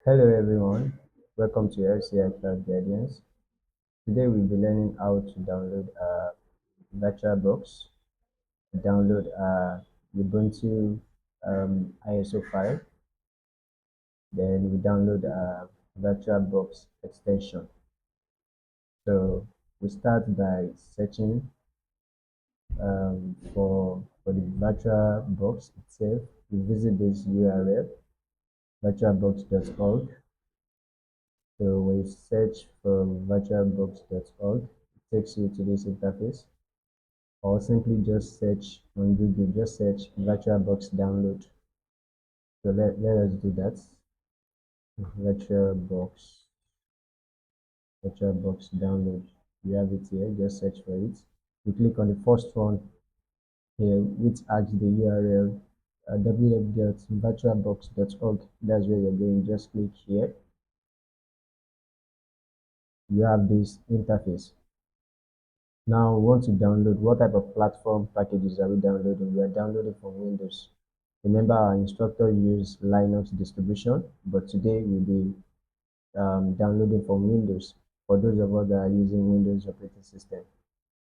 Hello everyone, welcome to LCI Cloud Guardians. Today we'll be learning how to download VirtualBox, download Ubuntu ISO file, then we download VirtualBox extension. So we start by searching for the VirtualBox itself. We visit this URL, virtualbox.org. So when you search for virtualbox.org, it takes you to this interface, or simply just search on Google, just search VirtualBox download. So let us do that. VirtualBox, VirtualBox download. You have it here, just search for it. You click on the first one here, which asks the URL www.virtualbox.org. That's where you're going. Just click here. You have this interface. Now we want to download. What type of platform packages are we downloading? We are downloading from Windows. Remember, our instructor used Linux distribution, but today we'll be downloading from Windows for those of us that are using Windows operating system.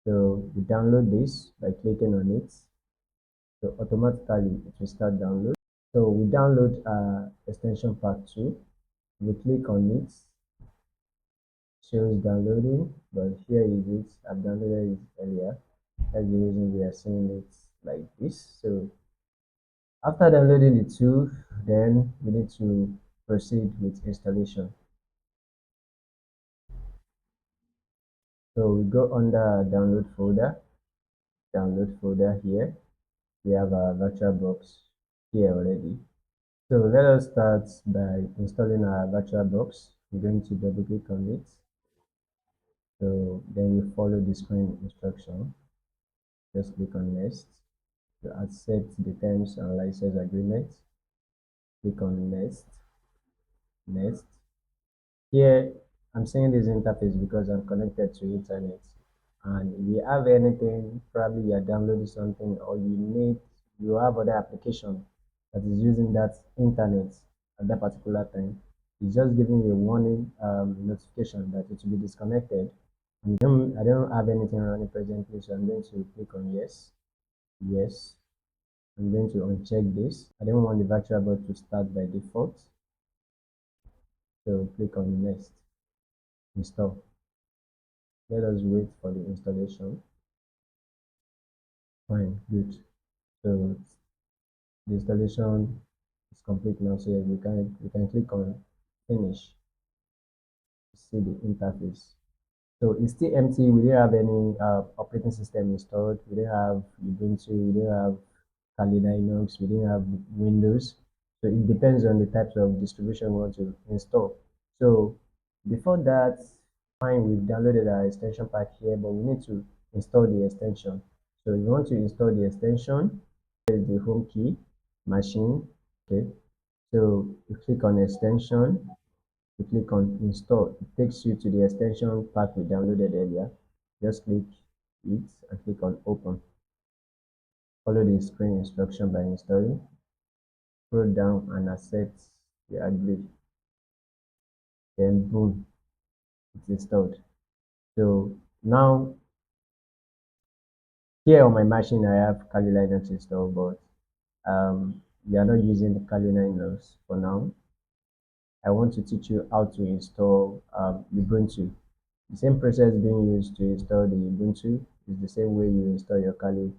So we download this by clicking on it. So automatically it will start download. So we download extension pack 2. We click on it, shows downloading, but here is it. I've downloaded it earlier. That's the reason we are seeing it like this. So after downloading the tool, then we need to proceed with installation. So we go under download folder here. We have our VirtualBox here already. So let us start by installing our VirtualBox. We're going to double click on it. So then we follow the screen instruction. Just click on next to accept the terms and license agreement. Click on next. Here, I'm saying this interface because I'm connected to internet. And if you have anything, probably you're downloading something or you have other application that is using that internet at that particular time. It's just giving you a warning notification that it will be disconnected. I don't have anything running presently, so I'm going to click on yes. I'm going to uncheck this. I don't want the virtual box to start by default. So click on next, install. Let us wait for the installation. Fine, good. So the installation is complete now. So we can click on finish to see the interface. So it's still empty. We didn't have any operating system installed. We didn't have Ubuntu. We didn't have Kali Linux. We didn't have Windows. So it depends on the types of distribution we want to install. So before that, fine, we've downloaded our extension pack here, but we need to install the extension. So if you want to install the extension, there is the home key, machine. Okay. So you click on extension, you click on install. It takes you to the extension pack we downloaded earlier. Just click it and click on open. Follow the screen instruction by installing. Scroll down and accept the agree. Then boom, it's installed. So now here on my machine I have Kali Linux installed, but we are not using Kali Linux for now. I want to teach you how to install Ubuntu. The same process being used to install the Ubuntu is the same way you install your Kali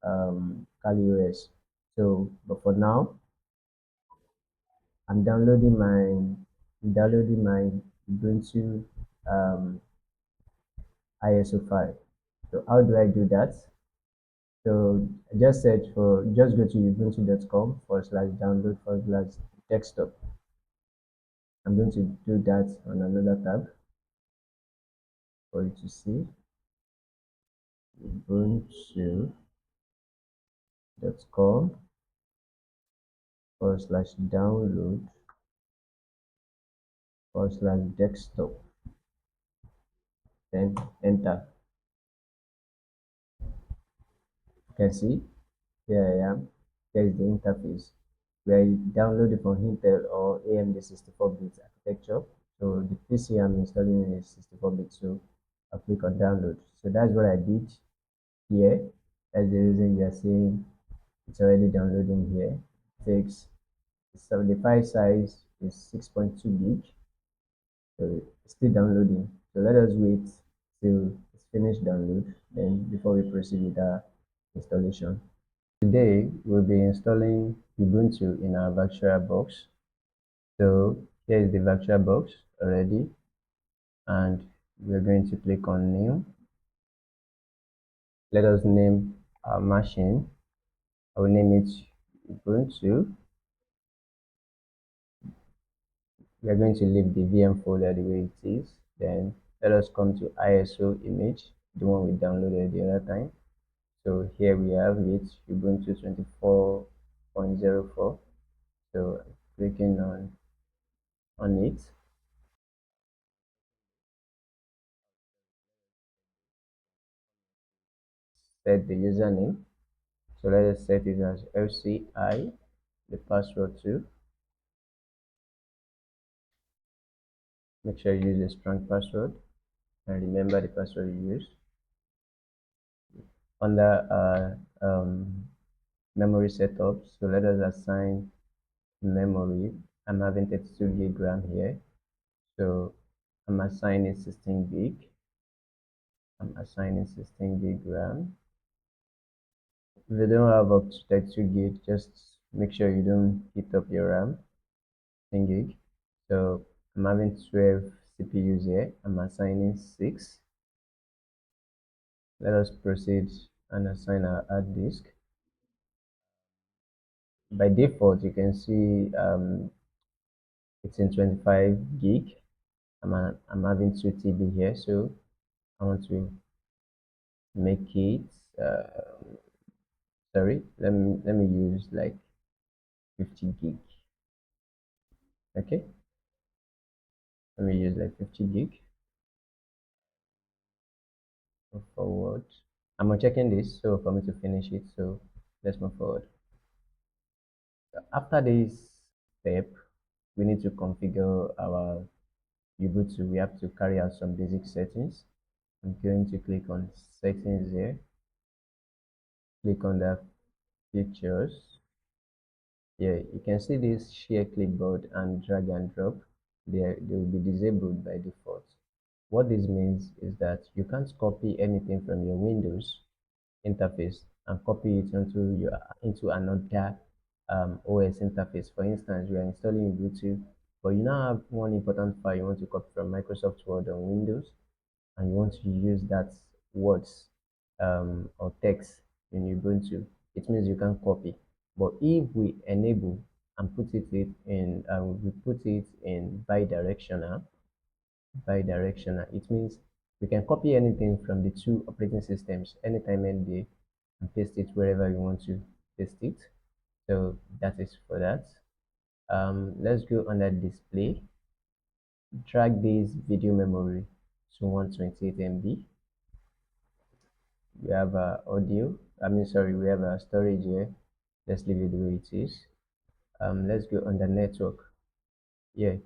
OS. So, but for now, I'm downloading my Ubuntu ISO file. So how do I do that? So just go to ubuntu.com/download/desktop. I'm going to do that on another tab for you to see. ubuntu.com/download/desktop. Then enter. You can see here I am. Here is the interface. We are downloading from Intel or AMD 64-bit architecture. So the PC I'm installing is 64-bit, so I'll click on download. So that's what I did here. That's the reason you are seeing it's already downloading here. It takes 75 size is 6.2 gig. So it's still downloading. So let us wait till it's finished download, then before we proceed with our installation. Today we'll be installing Ubuntu in our VirtualBox. So here is the VirtualBox already, and we're going to click on new. Let us name our machine. I will name it Ubuntu. We are going to leave the VM folder the way it is. Then let us come to ISO image, the one we downloaded the other time. So here we have it, Ubuntu 24.04. So clicking on it, set the username. So let us set it as FCI, the password too. Make sure you use a strong password and remember the password you use. Under memory setup, so let us assign memory. I'm having 32 gig RAM here, so I'm assigning 16 gig. I'm assigning 16 gig RAM. If you don't have up to 32 gig, just make sure you don't heat up your RAM. 10 gig. So I'm having 12 CPUs here. I'm assigning 6. Let us proceed and assign our hard disk. By default, you can see it's in 25 gig. I'm having 2 TB here, so I want to make it. Sorry, let me use like 50 gig. Okay, let me use like 50 gig. Move forward. I'm checking this, so for me to finish it. So let's move forward. After this step, we need to configure our Ubuntu. We have to carry out some basic settings. I'm going to click on settings here, click on the features. Here you can see this share clipboard and drag and drop. They will be disabled by default. What this means is that you can't copy anything from your Windows interface and copy it into another OS interface. For instance, you are installing Ubuntu, but you now have one important file you want to copy from Microsoft Word on Windows, and you want to use that words or text in Ubuntu. It means you can copy. But if we enable and we put it in bidirectional, it means we can copy anything from the two operating systems anytime, any day, and paste it wherever you want to paste it. So that is for that. Let's go under display, drag this video memory to 128 MB. We have audio, sorry, we have a storage here. Let's leave it the way it is. Let's go under network. Yeah,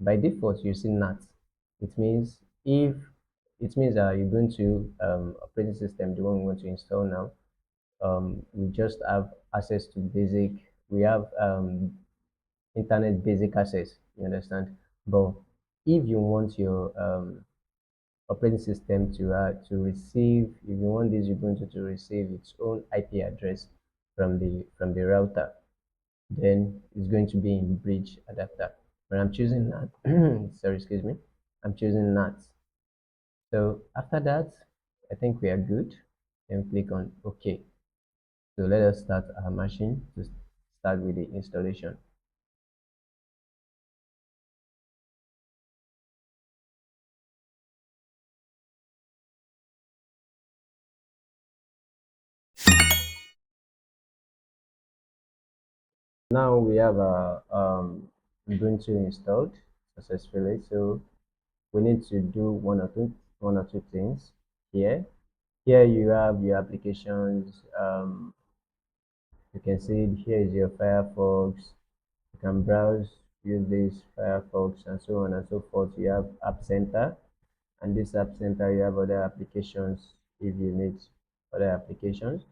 by default you see NAT. It means if it means you're going to operating system, the one we want to install now, we just have access to basic, we have internet basic access, you understand. But if you want your operating system to receive, if you want this Ubuntu to receive its own IP address from the router, then it's going to be in bridge adapter. But I'm choosing NAT. Sorry, excuse me. I'm choosing NAT. So after that, I think we are good. Then click on OK. So let us start our machine to start with the installation. Now we have a Ubuntu installed successfully. So we need to do one or two things here. Here you have your applications, You can see here is your Firefox. You can browse, use this Firefox and so on and so forth. You have App Center, and this App Center you have other applications if you need other applications.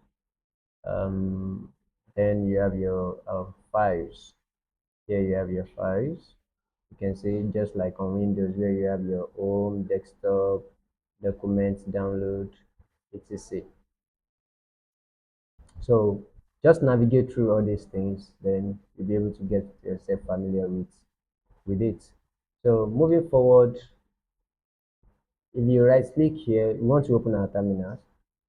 Um, then you have your files. Here you have your files. You can see just like on Windows where you have your home, desktop, documents, download, etc. So just navigate through all these things, then you'll be able to get yourself familiar with it. So moving forward, if you right click here, you want to open our terminals.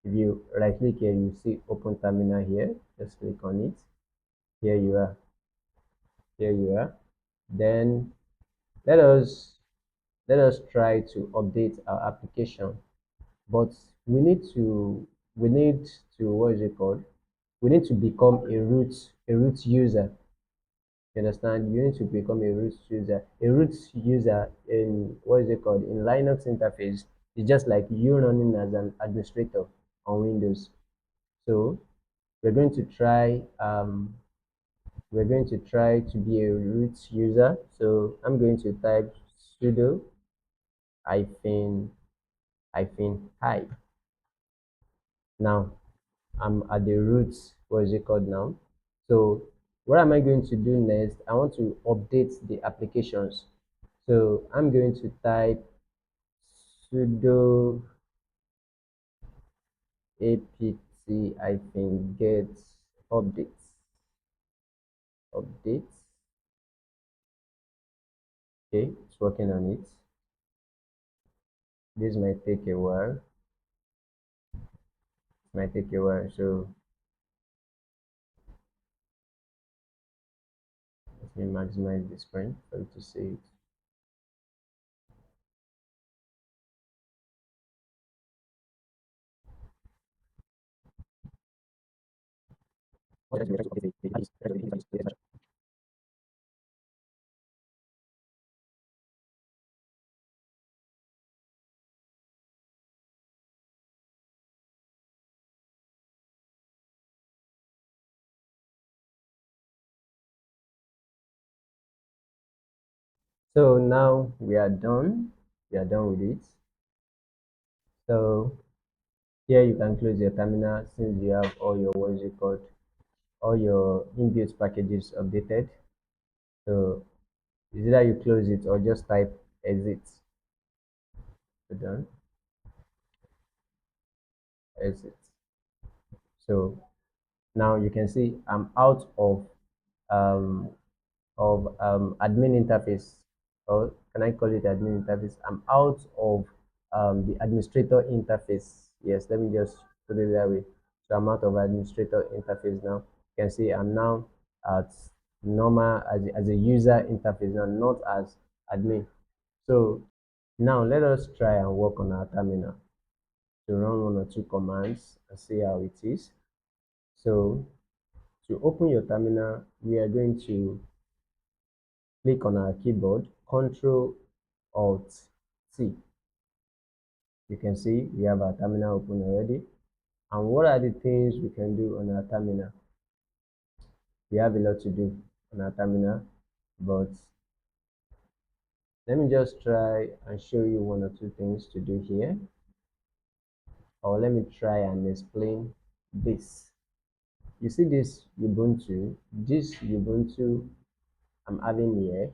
If you right click here, you see open terminal here. Just click on it. Here you are. Here you are. Then let us let us try to update our application. But we need to what is it called? We need to become a root user. You understand? You need to become a root user. A root user in what is it called? In Linux interface is just like you running as an administrator on Windows. So we're going to try to be a root user. So I'm going to type sudo hyphen hi. Now I'm at the roots, what is it called now? So what am I going to do next? I want to update the applications. So I'm going to type sudo apt-get updates. Okay, it's working on it. This might take a while. So let me maximize the screen for you to see it. So now we are done. We are done with it. So here you can close your terminal since you have all your what is it called, all your inbuilt packages updated. So is either you close it or just type exit. So done. Exit. So now you can see I'm out um, admin interface, or can I call it admin interface? I'm out of the administrator interface. Yes, let me just put it that way. So I'm out of administrator interface now. You can see I'm now at normal as a user interface now, not as admin. So now let us try and work on our terminal to run one or two commands and see how it is. So to open your terminal, we are going to click on our keyboard, Control Alt T. You can see we have our terminal open already. And what are the things we can do on our terminal? We have a lot to do on our terminal, but let me just try and show you one or two things to do here. Or let me try and explain this. You see this Ubuntu I'm having here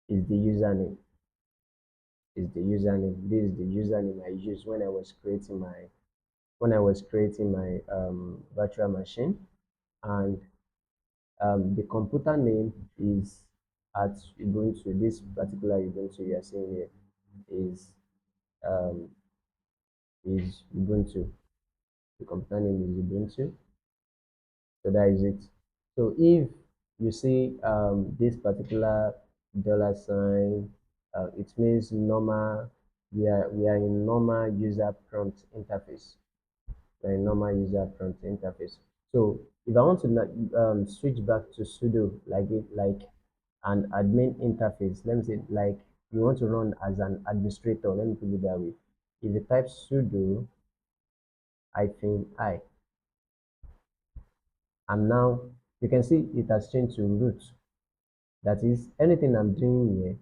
is the username. This is the username I used when I was creating my virtual machine, and the computer name is at Ubuntu. This particular Ubuntu you are seeing here is um, Ubuntu. The computer name is Ubuntu. So that is it. So if you see this particular dollar sign, it means normal. We are in normal user prompt interface. A normal user prompt interface. So if I want to switch back to sudo like an admin interface, let me say like you want to run as an administrator, let me put it that way. If you type sudo hyphen I, I'm now, you can see it has changed to root. That is, anything I'm doing here,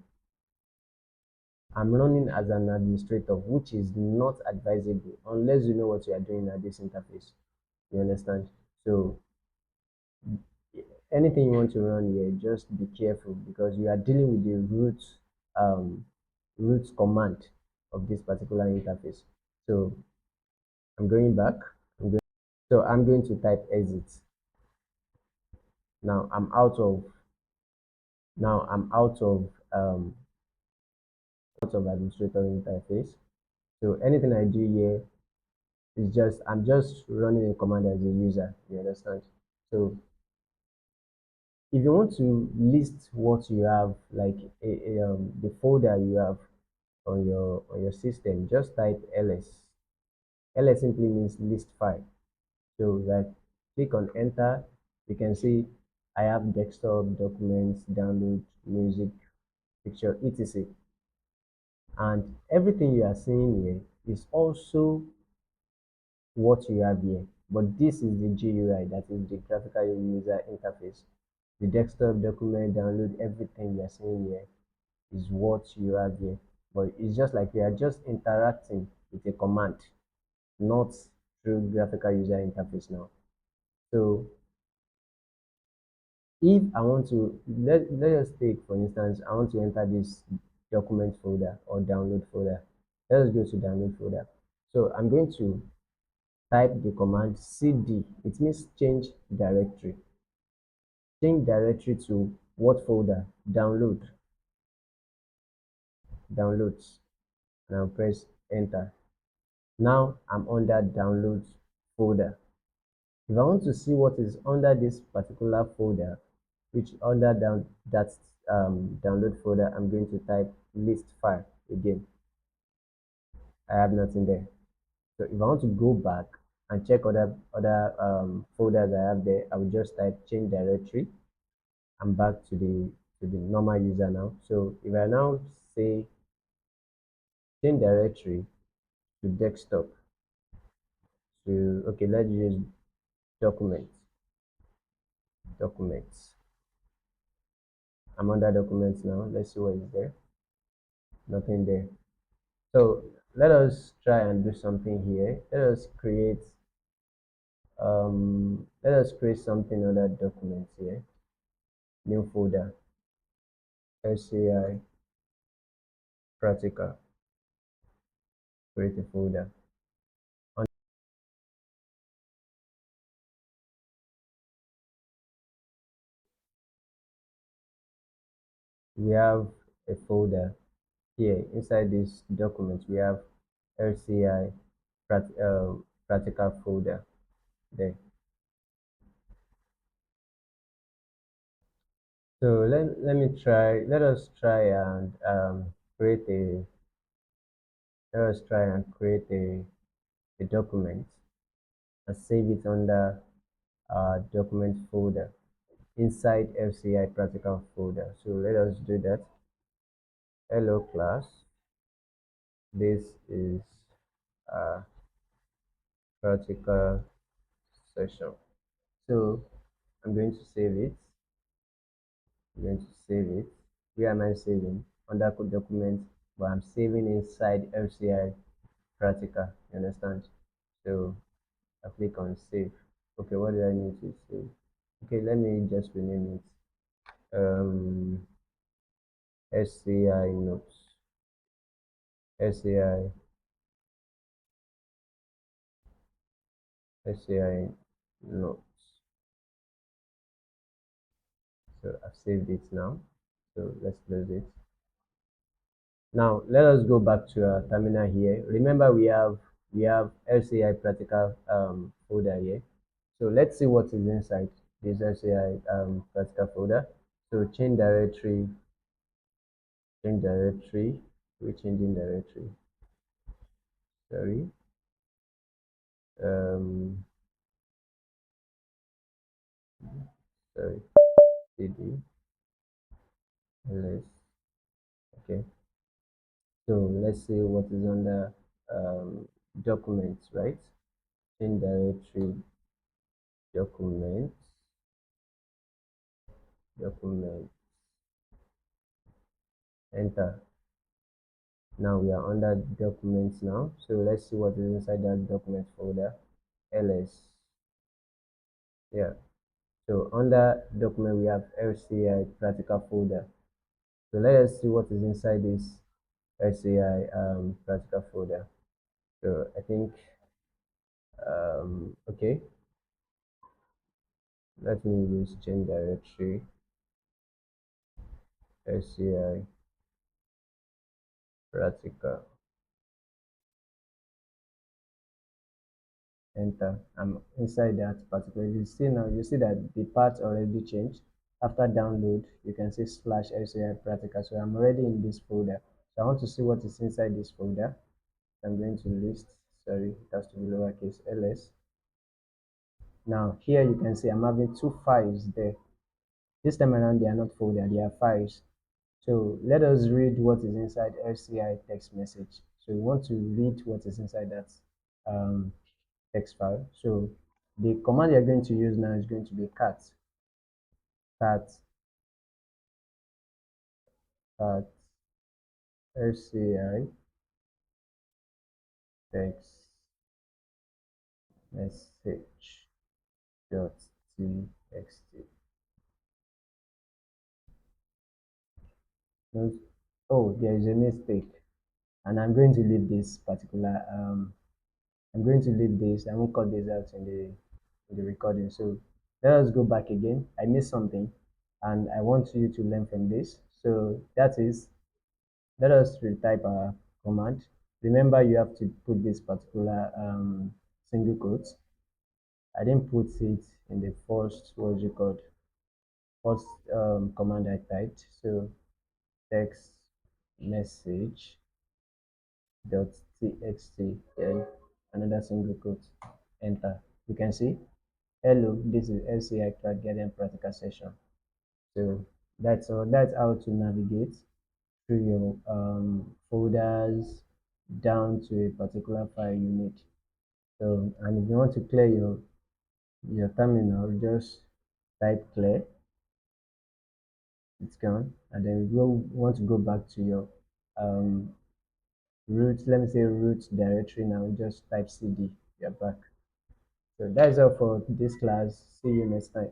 I'm running as an administrator, which is not advisable unless you know what you are doing at this interface. You understand? So anything you want to run here, just be careful because you are dealing with the um, root command of this particular interface. So I'm going back. So I'm going to type exit. Now I'm out of now I'm out of administrator interface. So anything I do here is just I'm just running a command as a user. You understand? So if you want to list what you have, like the folder you have on your system, just type ls. Ls simply means list file. So like click on enter, you can see I have desktop, documents, download, music, picture, etc. And everything you are seeing here is also what you have here. But this is the GUI, that is the graphical user interface. The desktop, document, download, everything you are seeing here is what you have here. But it's just like we are just interacting with a command, not through graphical user interface now. So if I want to, let us take, for instance, I want to enter this document folder or download folder. Let us go to download folder. So I'm going to type the command cd. It means change directory. Change directory to what folder? Download. Downloads. And I'll press enter. Now I'm under downloads folder. If I want to see what is under this particular folder, which under that download folder, I'm going to type list file again. I have nothing there. So if I want to go back and check other folders I have there, I will just type change directory. I'm back to the normal user now. So if I now say change directory to desktop to okay, let's use documents. I'm under documents now. Let's see what is there. Nothing there. So let us try and do something here. Let us create something under documents here. New folder, SCI practical, create a folder. We have a folder here inside this document. We have LCI practical folder there. So let us try and create a let us try and create a document and save it under our document folder inside FCI practical folder. So let us do that. Hello class, this is a practical session. So I'm going to save it. I'm going to save it. Where am I saving? Under document, but I'm saving inside FCI practical. You understand? So I click on save. Okay, what do I need to save? Okay, let me just rename it. SCI notes. SCI SCI notes. So I've saved it now. So let's close it. Now let us go back to our terminal here. Remember we have LCI practical folder here. So let's see what is inside this LCI practical folder. So change directory, we changing directory. Sorry. Um sorry, cd ls. Okay. So let's see what is under documents, right? In directory documents. document, enter. Now we are under documents now. So let's see what is inside that document folder. ls. Yeah. So under document we have LCI practical folder. So let us see what is inside this LCI practical folder. So I think okay, let me use change directory LCI practical, enter. I'm inside that particular. You see now, you see that the path already changed. After download, you can see slash LCI practical. So I'm already in this folder. So I want to see what is inside this folder. I'm going to list, sorry, it has to be lowercase ls. Now here you can see I'm having two files there. This time around they are not folder, they are files. So let us read what is inside LCI text message. So we want to read what is inside that um, text file. So the command you're going to use now is going to be cat cat LCI text message dot txt. Oh, there is a mistake, and I'm going to leave this particular I'm going to leave this. I won't cut this out in the recording. So let us go back again. I missed something, and I want you to learn from this. So that is, let us retype our command. Remember, you have to put this particular single quotes. I didn't put it in the first what's it called first command I typed. So text message dot txt, then another single quote, enter. You can see, hello, this is LCI Cloud Guardian practical session. So that's all. That's how to navigate through your folders down to a particular file you need. So, and if you want to clear your terminal, just type clear. It's gone, and then you want to go back to your um, root. Let me say root directory now. Just type cd. You're back. So that's all for this class. See you next time.